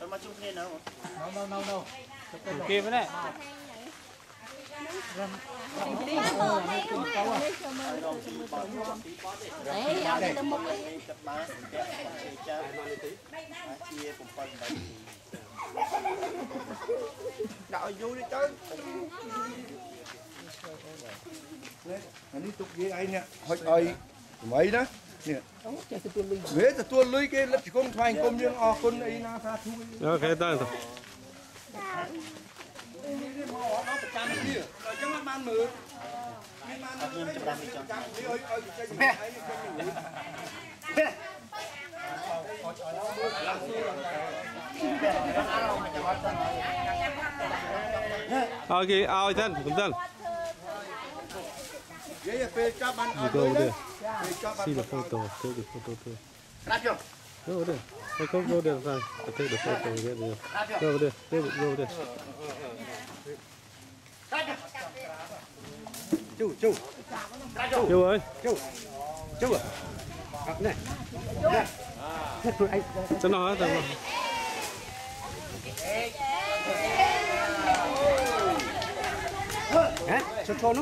mà chung thế nào đâu kia với này đấy ao đi tâm mốc đạo vui đi chơi anh đi tục với anh nè hỏi mấy đó nè ghế là tua lưới cái lớp chỉ con thoại công nhưng con ấy na tha thu ok ta rồi ok ao chân cũng chân Go there. See the photo. Take the photo too. Go there. Go there. Take the photo. Go there. David, go there. Chú ơi. Chú à. Này. Cho nó hả?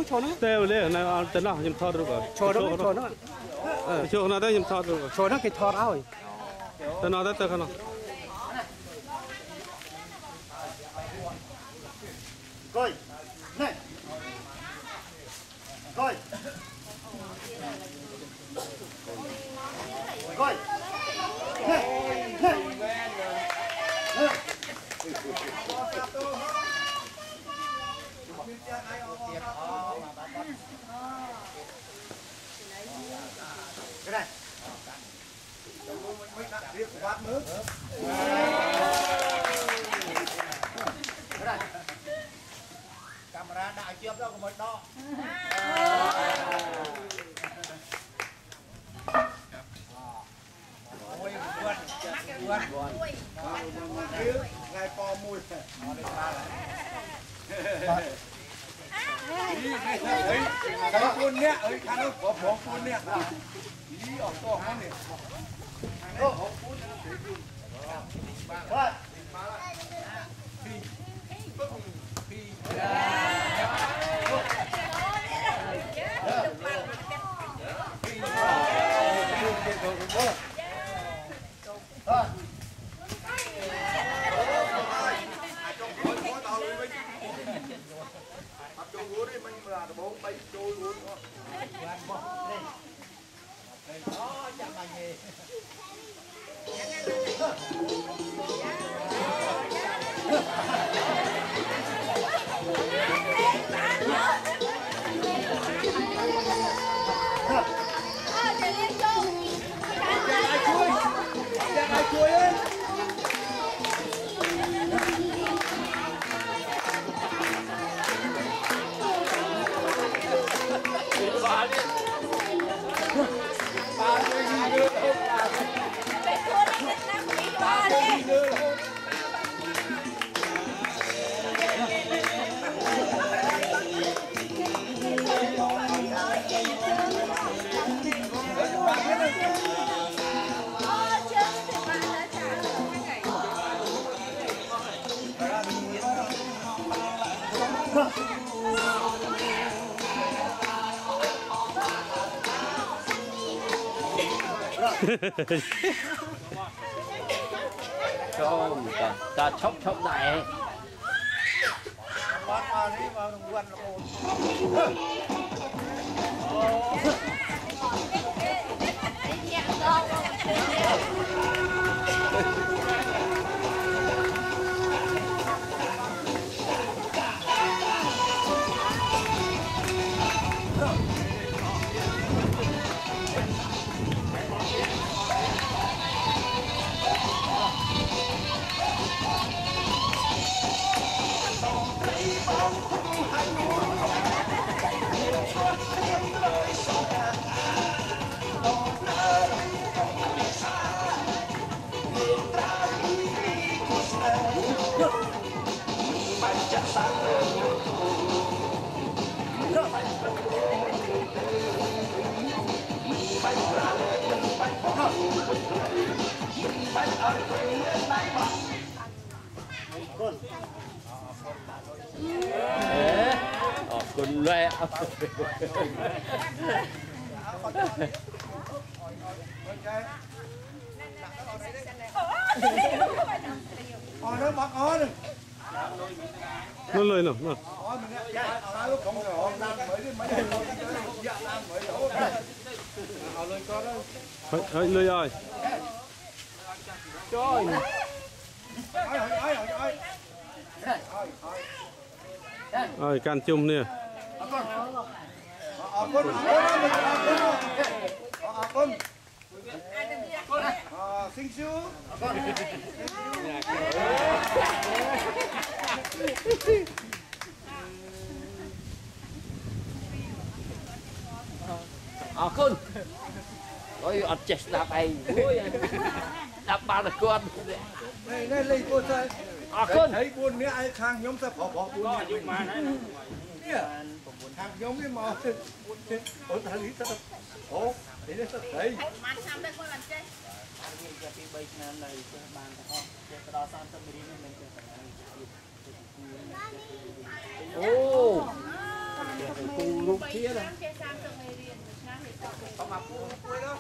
cho nó Teo lên này tên nào nhầm thọ được rồi. cho Cho nó đấy nhầm thọ được rồi. cho nó cái thọ áo rồi Tên nào đấy tên nào. coi này coi coi cái này quát nước cái này camera đại chiếc đâu có một đo ngày po mùi cái cuốn nè ấy khá nó có bỏ cuốn nè đi ở to hơn nè rồi Không, ta chốc lại. คุณเลย nó bạc ó nè nó lời nào nó ó mình nghe sai lúc không rồi đang mới đi mấy hôm dạ đang mới đổเอาเลยก็ได้ hơi lời ơi trời ơi can chung nè con sinh chú con ôi ọt chết đạp ai đạp ba là con này này lấy cô chơi con thấy buồn nữa ai khang nhóm sẽ bỏ buồn nè khang nhóm cái mò ủa thằng lý sao ủa để nó sao thấy ô cùng lúc kia là không mặc quê đó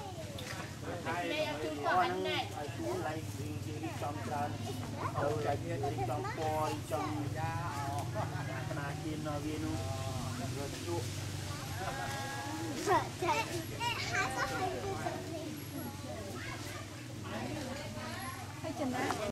Hay chừng đó.